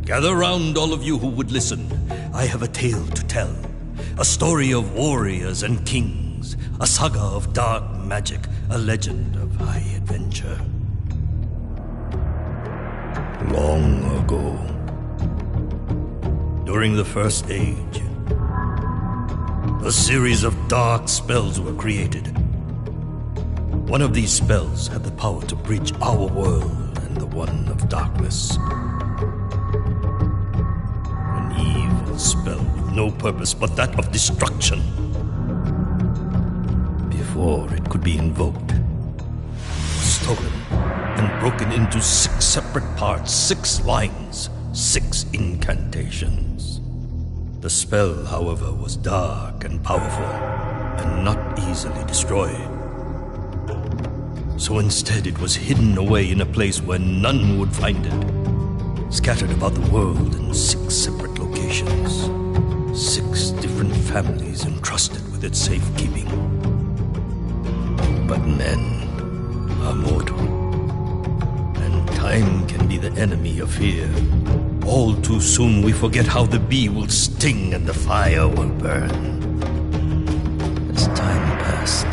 Gather round, all of you who would listen. I have a tale to tell. A story of warriors and kings. A saga of dark magic. A legend of high adventure. Long ago, during the First Age, a series of dark spells were created. One of these spells had the power to bridge our world and the one of darkness. An evil spell with no purpose but that of destruction. Before it could be invoked, it was stolen and broken into 6 separate parts, 6 lines, 6 incantations. The spell, however, was dark and powerful and not easily destroyed. So instead it was hidden away in a place where none would find it, scattered about the world in 6 separate locations, 6 different families entrusted with its safekeeping. But men are mortal, and time can be the enemy of fear. All too soon we forget how the bee will sting and the fire will burn. As time passed,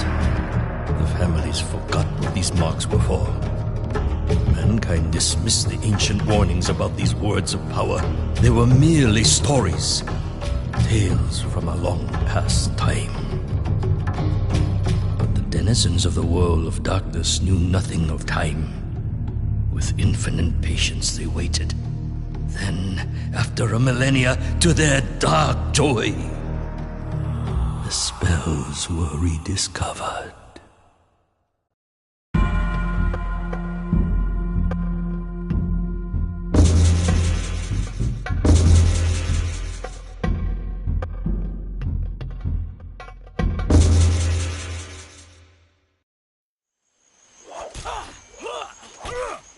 the families forgot what these marks were for. Mankind dismissed the ancient warnings about these words of power. They were merely stories, tales from a long past time. But the denizens of the world of darkness knew nothing of time. With infinite patience they waited. Then, after a millennia, to their dark joy, the spells were rediscovered.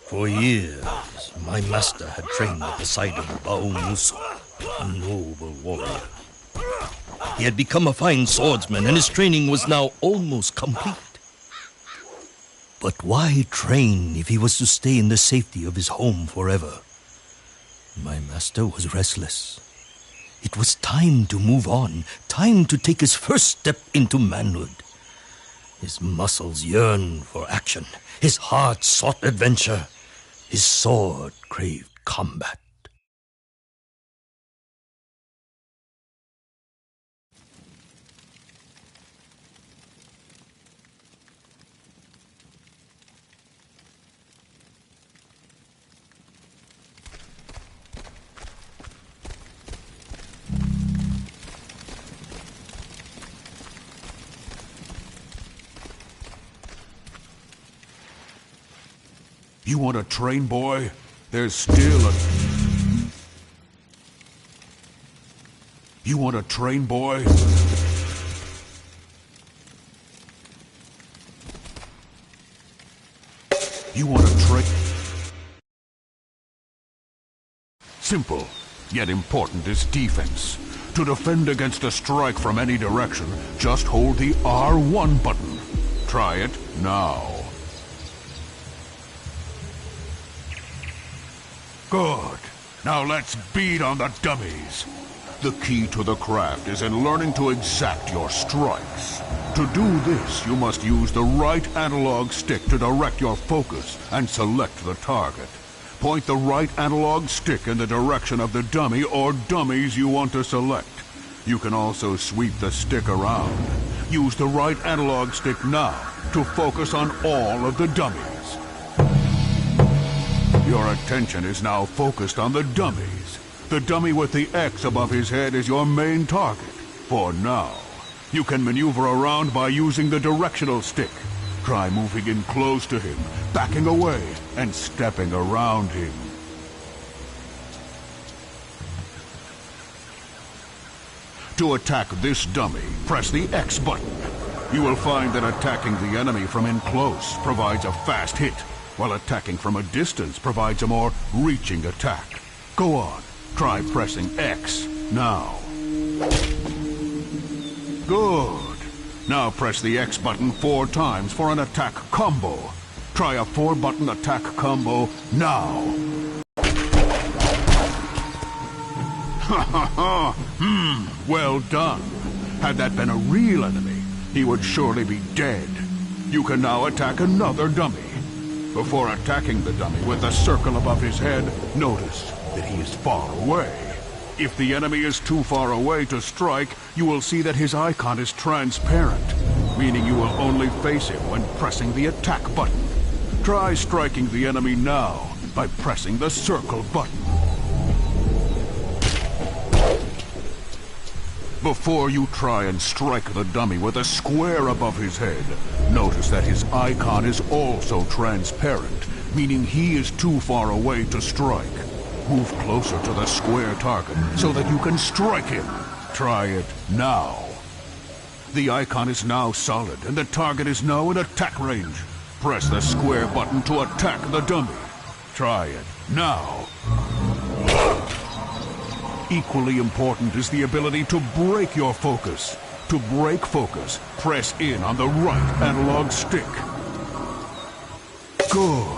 For years, my master had trained at the side of Bao Musu, a noble warrior. He had become a fine swordsman, and his training was now almost complete. But why train if he was to stay in the safety of his home forever? My master was restless. It was time to move on, time to take his first step into manhood. His muscles yearned for action. His heart sought adventure. His sword craved combat. You want to train, boy? There's still a... You want to train, boy? You want to train? Simple, yet important is defense. To defend against a strike from any direction, just hold the R1 button. Try it now. Good. Now let's beat on the dummies. The key to the craft is in learning to exact your strikes. To do this, you must use the right analog stick to direct your focus and select the target. Point the right analog stick in the direction of the dummy or dummies you want to select. You can also sweep the stick around. Use the right analog stick now to focus on all of the dummies. Your attention is now focused on the dummies. The dummy with the X above his head is your main target, for now. You can maneuver around by using the directional stick. Try moving in close to him, backing away, and stepping around him. To attack this dummy, press the X button. You will find that attacking the enemy from in close provides a fast hit, while attacking from a distance provides a more reaching attack. Go on, try pressing X now. Good. Now press the X button 4 times for an attack combo. Try a 4-button attack combo now. Well done. Had that been a real enemy, he would surely be dead. You can now attack another dummy. Before attacking the dummy with the circle above his head, notice that he is far away. If the enemy is too far away to strike, you will see that his icon is transparent, meaning you will only face him when pressing the attack button. Try striking the enemy now by pressing the circle button. Before you try and strike the dummy with a square above his head, notice that his icon is also transparent, meaning he is too far away to strike. Move closer to the square target so that you can strike him. Try it now. The icon is now solid and the target is now in attack range. Press the square button to attack the dummy. Try it now. Equally important is the ability to break your focus. To break focus, press in on the right analog stick. Good.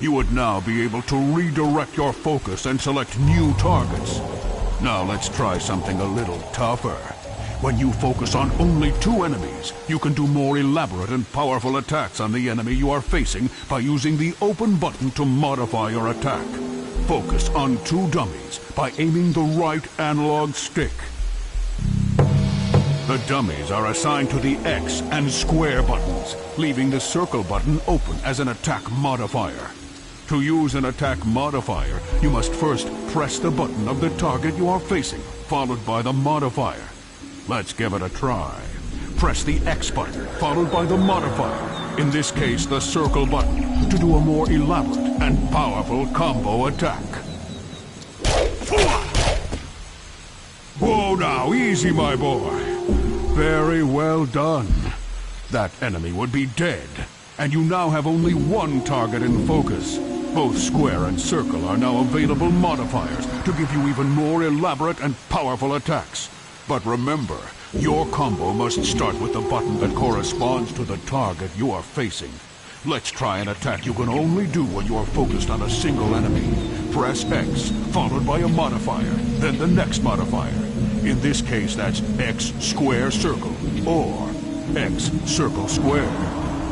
You would now be able to redirect your focus and select new targets. Now let's try something a little tougher. When you focus on only two enemies, you can do more elaborate and powerful attacks on the enemy you are facing by using the open button to modify your attack. Focus on two dummies by aiming the right analog stick. The dummies are assigned to the X and square buttons, leaving the circle button open as an attack modifier. To use an attack modifier, you must first press the button of the target you are facing, followed by the modifier. Let's give it a try. Press the X button, followed by the modifier, in this case the circle button, to do a more elaborate and powerful combo attack. Whoa now, easy my boy. Very well done. That enemy would be dead, and you now have only one target in focus. Both square and circle are now available modifiers to give you even more elaborate and powerful attacks. But remember, your combo must start with the button that corresponds to the target you are facing. Let's try an attack you can only do when you are focused on a single enemy. Press X, followed by a modifier, then the next modifier. In this case, that's X square circle, or X circle square.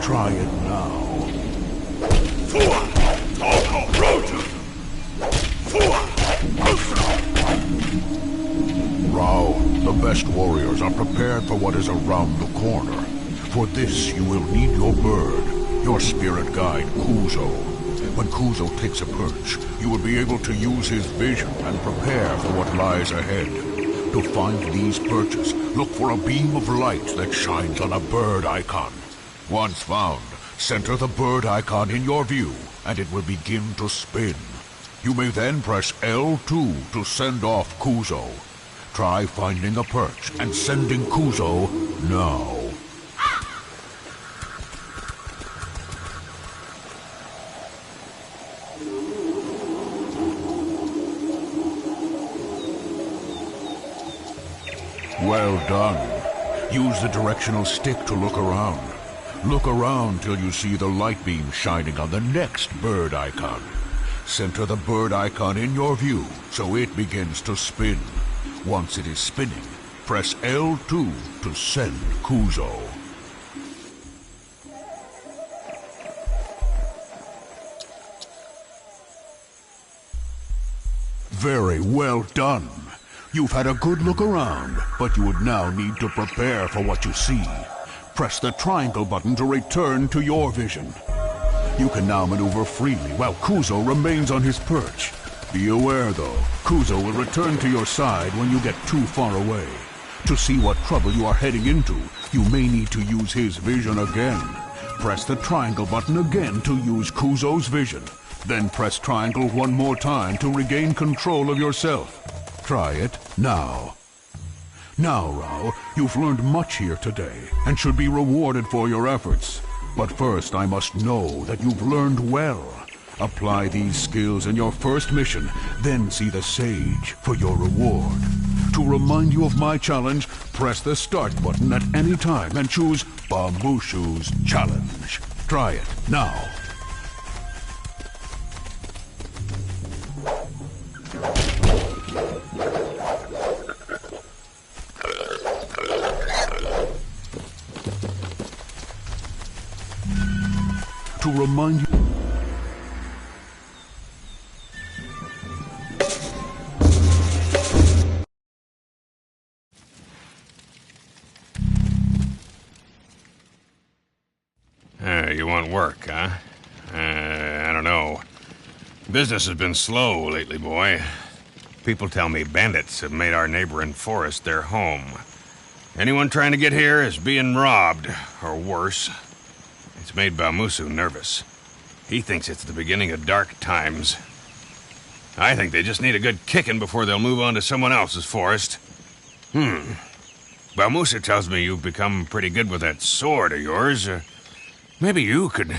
Try it now. Rao, the best warriors are prepared for what is around the corner. For this, you will need your bird, your spirit guide, Kuzo. When Kuzo takes a perch, you will be able to use his vision and prepare for what lies ahead. To find these perches, look for a beam of light that shines on a bird icon. Once found, center the bird icon in your view, and it will begin to spin. You may then press L2 to send off Kuzo. Try finding a perch and sending Kuzo now. Well done. Use the directional stick to look around. Look around till you see the light beam shining on the next bird icon. Center the bird icon in your view so it begins to spin. Once it is spinning, press L2 to send Kuzo. Very well done. You've had a good look around, but you would now need to prepare for what you see. Press the triangle button to return to your vision. You can now maneuver freely while Kuzo remains on his perch. Be aware, though, Kuzo will return to your side when you get too far away. To see what trouble you are heading into, you may need to use his vision again. Press the triangle button again to use Kuzo's vision. Then press triangle one more time to regain control of yourself. Try it now. Now, Rao, you've learned much here today and should be rewarded for your efforts. But first, I must know that you've learned well. Apply these skills in your first mission, then see the sage for your reward. To remind you of my challenge, press the start button at any time and choose Bambushu's Challenge. Try it now. remind you... You want work, huh? I don't know. Business has been slow lately, boy. People tell me bandits have made our neighboring forest their home. Anyone trying to get here is being robbed, or worse. It's made Balmusu nervous. He thinks it's the beginning of dark times. I think they just need a good kicking before they'll move on to someone else's forest. Balmusu tells me you've become pretty good with that sword of yours. Maybe you could...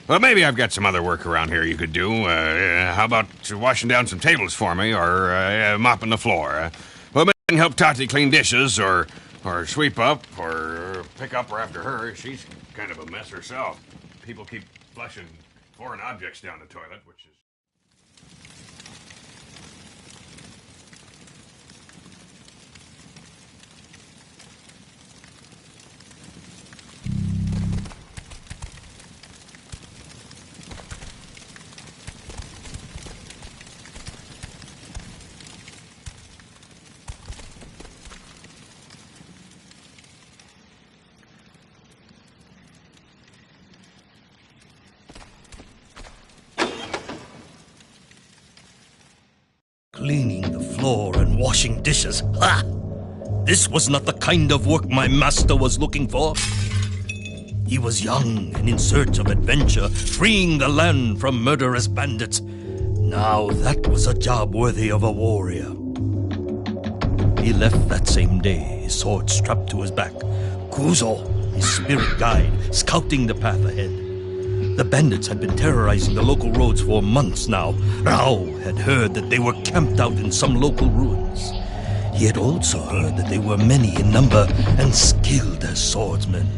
Well, maybe I've got some other work around here you could do. How about washing down some tables for me, or mopping the floor? Well, maybe I can help Tati clean dishes, or sweep up, or pick up her after her. She's kind of a mess herself. People keep flushing foreign objects down the toilet, which is... Cleaning the floor and washing dishes. Ha! This was not the kind of work my master was looking for. He was young and in search of adventure, freeing the land from murderous bandits. Now that was a job worthy of a warrior. He left that same day, his sword strapped to his back. Kuzo, his spirit guide, scouting the path ahead. The bandits had been terrorizing the local roads for months now. Rao had heard that they were camped out in some local ruins. He had also heard that they were many in number and skilled as swordsmen.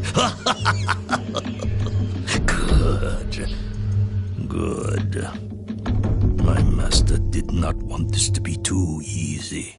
Good. Good. My master did not want this to be too easy.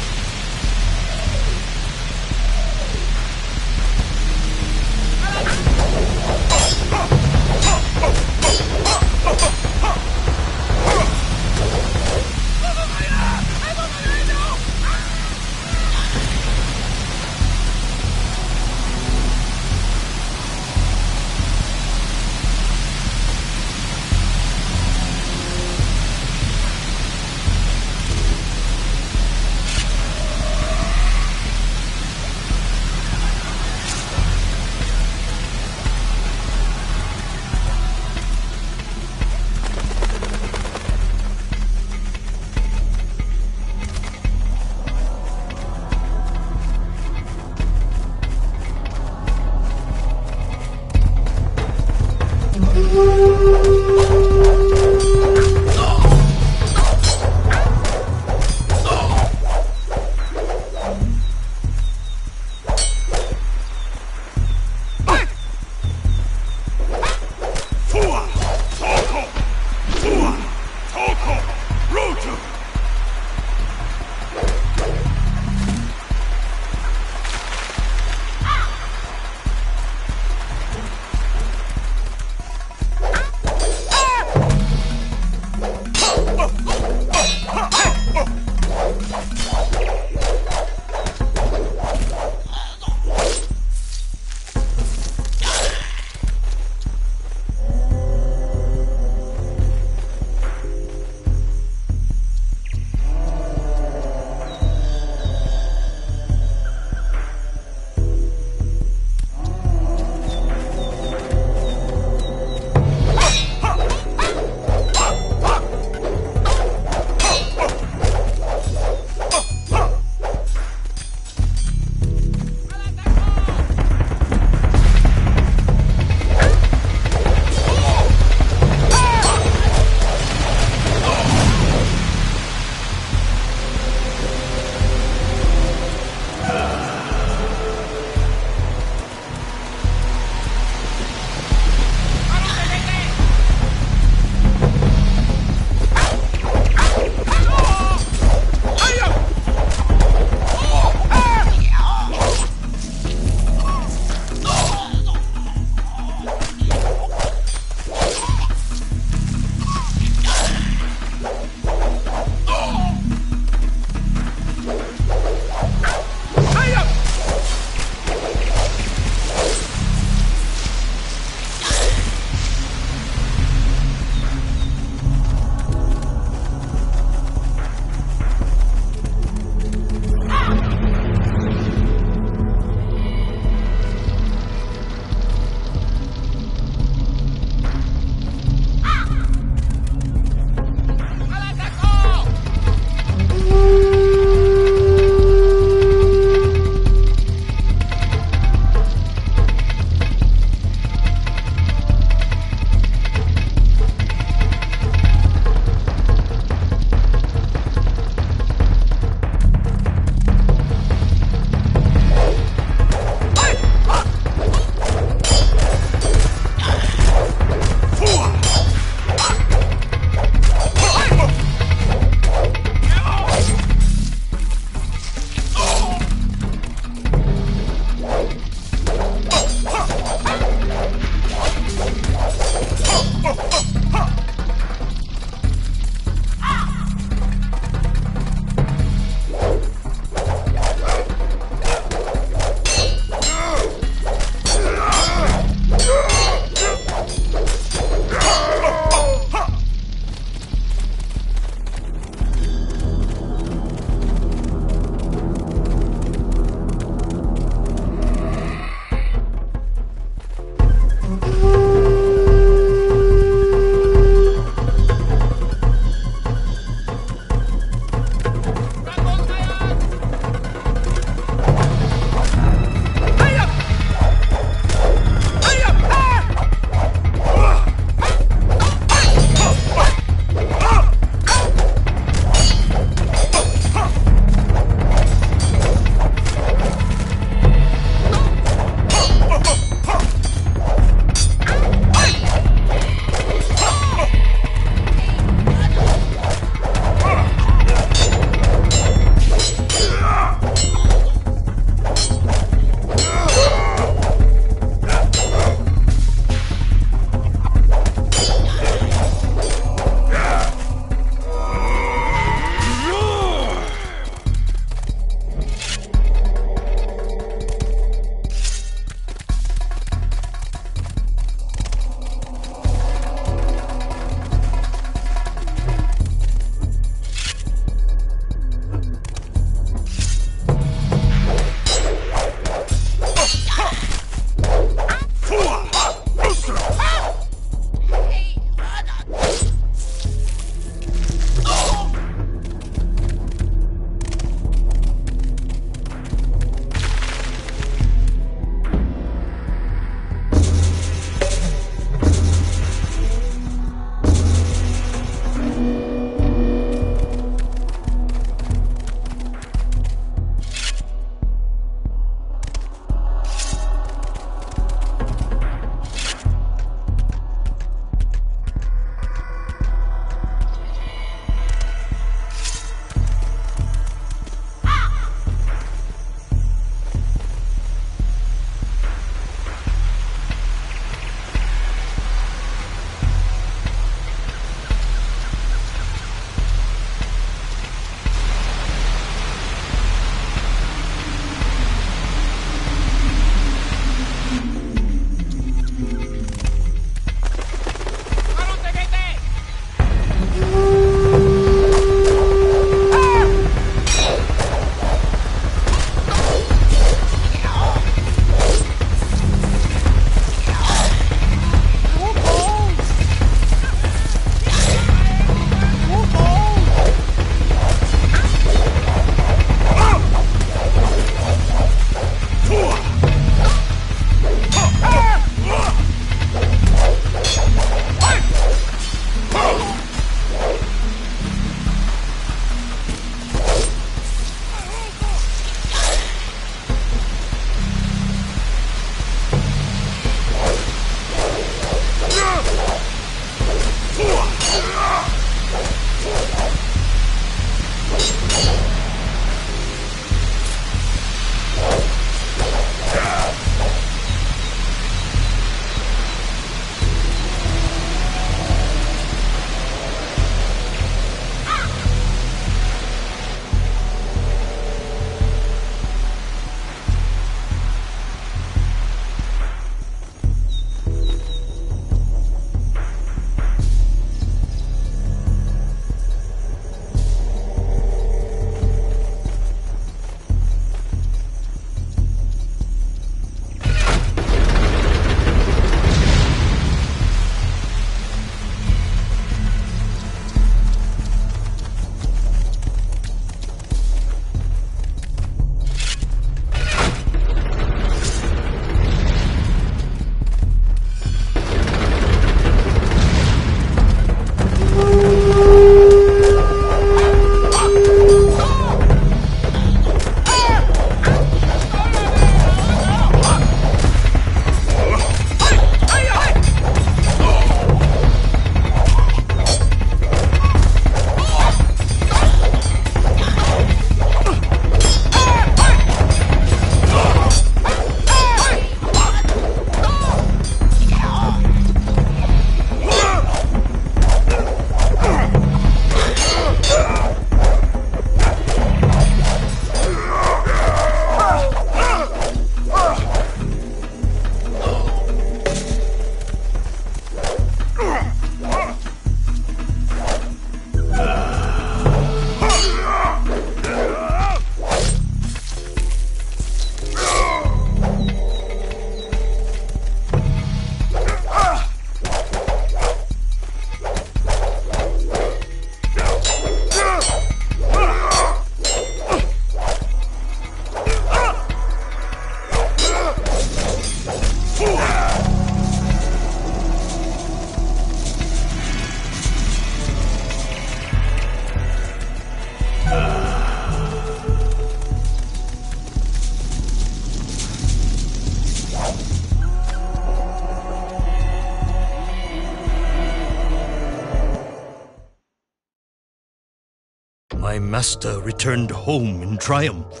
my master returned home in triumph.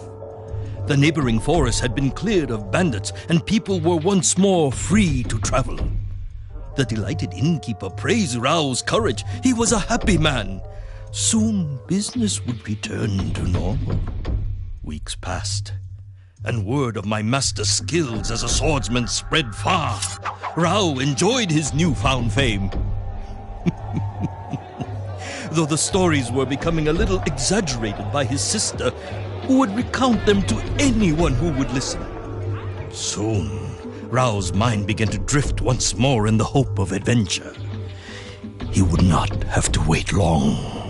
The neighboring forest had been cleared of bandits, and people were once more free to travel. The delighted innkeeper praised Rao's courage. He was a happy man. Soon business would return to normal. Weeks passed, and word of my master's skills as a swordsman spread far. Rao enjoyed his newfound fame. Though the stories were becoming a little exaggerated by his sister, who would recount them to anyone who would listen. Soon, Rao's mind began to drift once more in the hope of adventure. He would not have to wait long.